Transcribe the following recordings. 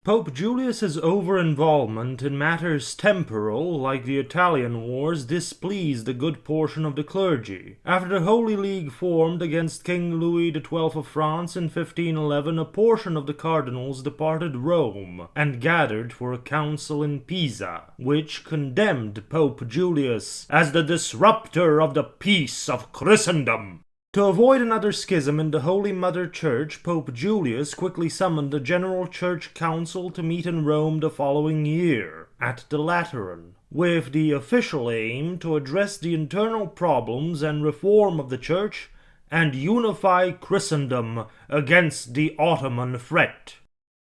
Pope Julius's over-involvement in matters temporal, like the Italian wars, displeased a good portion of the clergy. After the Holy League formed against King Louis XII of France in 1511, a portion of the cardinals departed Rome, and gathered for a council in Pisa, which condemned Pope Julius as the disruptor of the peace of Christendom. To avoid another schism in the Holy Mother Church, Pope Julius quickly summoned a General Church Council to meet in Rome the following year, at the Lateran, with the official aim to address the internal problems and reform of the Church and unify Christendom against the Ottoman threat.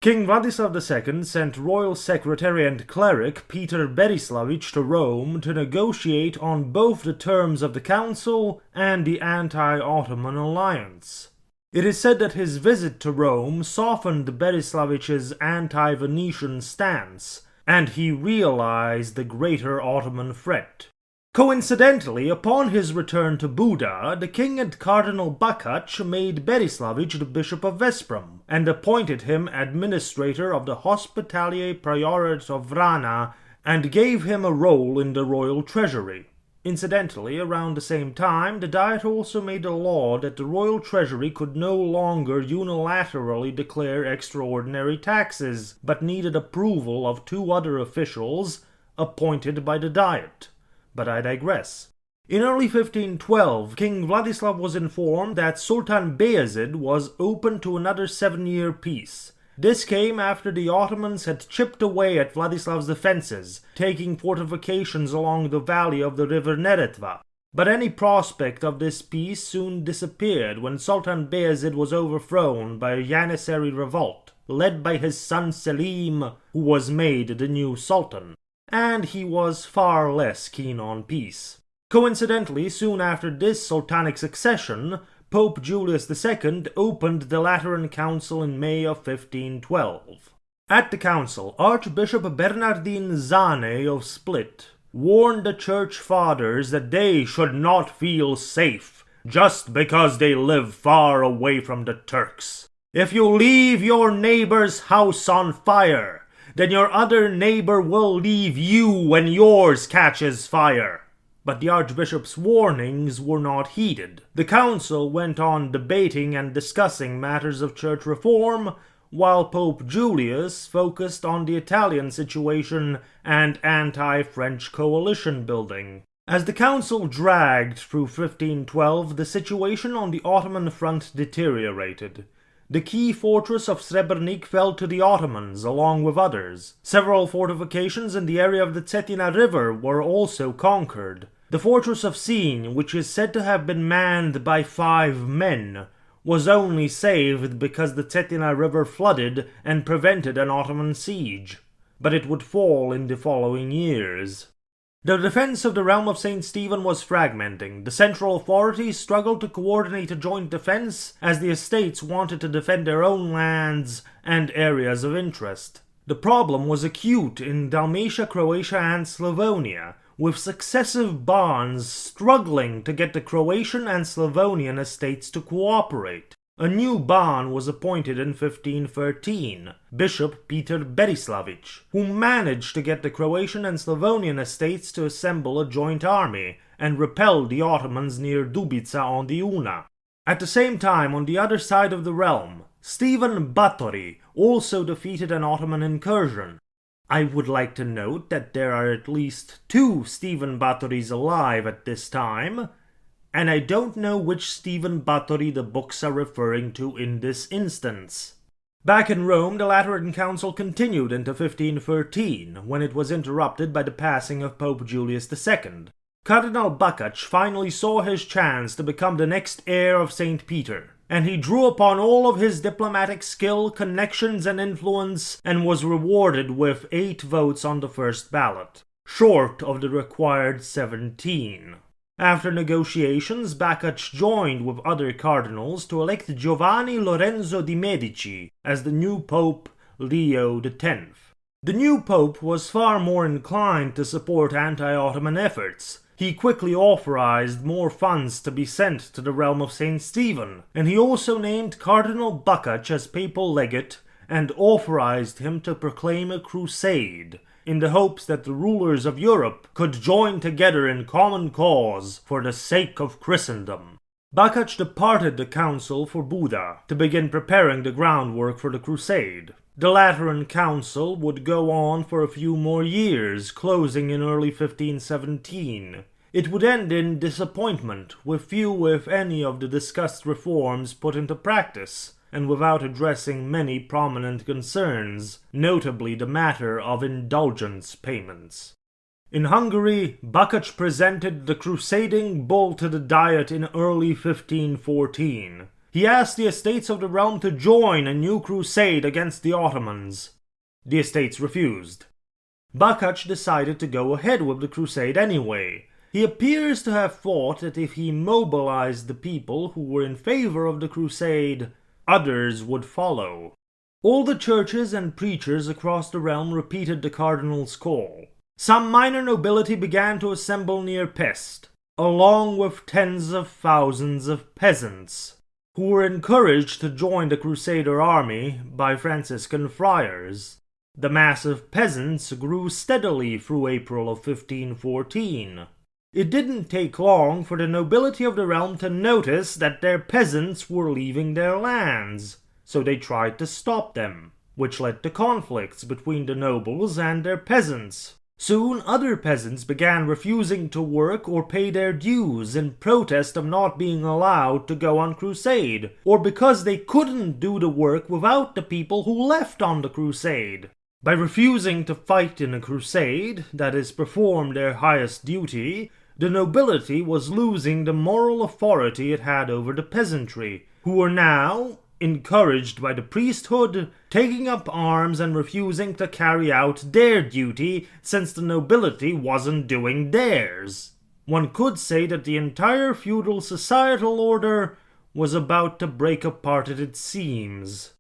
King Wladislav II sent royal secretary and cleric Peter Berislavich to Rome to negotiate on both the terms of the council and the anti-Ottoman alliance. It is said that his visit to Rome softened Berislavich's anti-Venetian stance, and he realized the greater Ottoman threat. Coincidentally, upon his return to Buda, the king and Cardinal Bakac made Berislavich the Bishop of Veszprém, and appointed him administrator of the Hospitalier Priorate of Vrana, and gave him a role in the royal treasury. Incidentally, around the same time, the Diet also made a law that the royal treasury could no longer unilaterally declare extraordinary taxes, but needed approval of two other officials appointed by the Diet. But I digress. In early 1512, King Wladislav was informed that Sultan Bayezid was open to another 7-year peace. This came after the Ottomans had chipped away at Vladislav's defenses, taking fortifications along the valley of the river Neretva. But any prospect of this peace soon disappeared when Sultan Bayezid was overthrown by a Janissary revolt, led by his son Selim, who was made the new sultan. And he was far less keen on peace. Coincidentally, soon after this sultanic succession, Pope Julius II opened the Lateran Council in May of 1512. At the council, Archbishop Bernardin Zane of Split warned the Church Fathers that they should not feel safe just because they live far away from the Turks. If you leave your neighbor's house on fire, then your other neighbor will leave you when yours catches fire. But the Archbishop's warnings were not heeded. The council went on debating and discussing matters of church reform, while Pope Julius focused on the Italian situation and anti-French coalition building. As the council dragged through 1512, the situation on the Ottoman front deteriorated. The key fortress of Srebrenik fell to the Ottomans, along with others. Several fortifications in the area of the Cetina River were also conquered. The fortress of Sinj, which is said to have been manned by 5 men, was only saved because the Cetina River flooded and prevented an Ottoman siege. But it would fall in the following years. The defense of the realm of St. Stephen was fragmenting. The central authorities struggled to coordinate a joint defense, as the estates wanted to defend their own lands and areas of interest. The problem was acute in Dalmatia, Croatia, and Slavonia, with successive Bans struggling to get the Croatian and Slavonian estates to cooperate. A new Ban was appointed in 1513, Bishop Peter Berislavich, who managed to get the Croatian and Slavonian estates to assemble a joint army and repel the Ottomans near Dubica on the Una. At the same time, on the other side of the realm, Stephen Batory also defeated an Ottoman incursion. I would like to note that there are at least 2 Stephen Batorys alive at this time, and I don't know which Stephen Batory the books are referring to in this instance. Back in Rome, the Lateran Council continued into 1513, when it was interrupted by the passing of Pope Julius II. Cardinal Bakac finally saw his chance to become the next heir of St. Peter, and he drew upon all of his diplomatic skill, connections, and influence, and was rewarded with 8 votes on the first ballot, short of the required 17. After negotiations, Bakac joined with other cardinals to elect Giovanni Lorenzo di Medici as the new Pope Leo X. The new pope was far more inclined to support anti-Ottoman efforts. He quickly authorized more funds to be sent to the realm of St. Stephen, and he also named Cardinal Bakac as papal legate and authorized him to proclaim a crusade, in the hopes that the rulers of Europe could join together in common cause for the sake of Christendom. Bakac departed the council for Buda to begin preparing the groundwork for the crusade. The Lateran Council would go on for a few more years, closing in early 1517. It would end in disappointment, with few if any of the discussed reforms put into practice, and without addressing many prominent concerns, notably the matter of indulgence payments. In Hungary, Bakac presented the crusading bull to the Diet in early 1514. He asked the estates of the realm to join a new crusade against the Ottomans. The estates refused. Bakac decided to go ahead with the crusade anyway. He appears to have thought that if he mobilized the people who were in favor of the crusade, others would follow. All the churches and preachers across the realm repeated the cardinal's call. Some minor nobility began to assemble near Pest, along with tens of thousands of peasants, who were encouraged to join the Crusader army by Franciscan friars. The mass of peasants grew steadily through April of 1514. It didn't take long for the nobility of the realm to notice that their peasants were leaving their lands, so they tried to stop them, which led to conflicts between the nobles and their peasants. Soon other peasants began refusing to work or pay their dues in protest of not being allowed to go on crusade, or because they couldn't do the work without the people who left on the crusade. By refusing to fight in a crusade, that is, perform their highest duty, the nobility was losing the moral authority it had over the peasantry, who were now, encouraged by the priesthood, taking up arms and refusing to carry out their duty since the nobility wasn't doing theirs. One could say that the entire feudal societal order was about to break apart at its seams.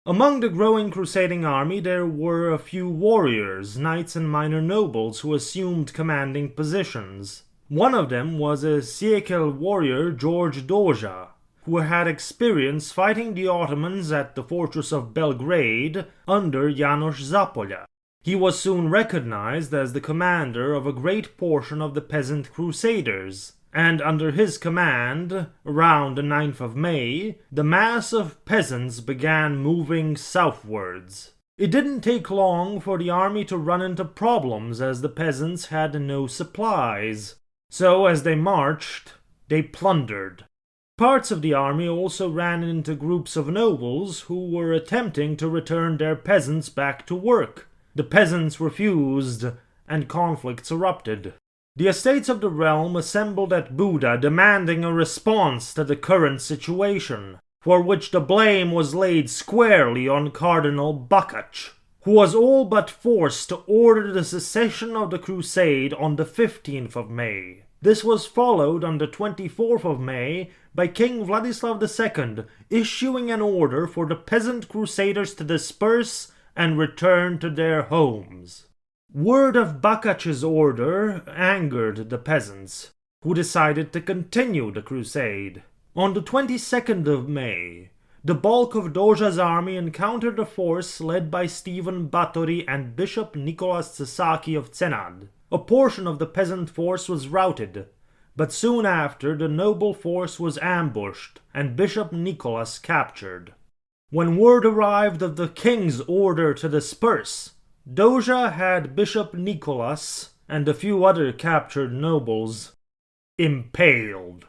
Among the growing crusading army there were a few warriors, knights and minor nobles who assumed commanding positions. One of them was a Siekel warrior, George Doja, who had experience fighting the Ottomans at the fortress of Belgrade under Janos Zapoля. He was soon recognized as the commander of a great portion of the peasant crusaders, and under his command, around the 9th of May, the mass of peasants began moving southwards. It didn't take long for the army to run into problems as the peasants had no supplies, so as they marched, they plundered. Parts of the army also ran into groups of nobles who were attempting to return their peasants back to work. The peasants refused, and conflicts erupted. The estates of the realm assembled at Buda demanding a response to the current situation, for which the blame was laid squarely on Cardinal Bakac, who was all but forced to order the cessation of the crusade on the 15th of May. This was followed on the 24th of May by King Wladislav II issuing an order for the peasant crusaders to disperse and return to their homes. Word of Bakac's order angered the peasants, who decided to continue the crusade. On the 22nd of May, the bulk of Doja's army encountered a force led by Stephen Batory and Bishop Nicholas Sasaki of Cenad. A portion of the peasant force was routed, but soon after the noble force was ambushed and Bishop Nicholas captured. When word arrived of the king's order to disperse, Doja had Bishop Nicholas and a few other captured nobles impaled.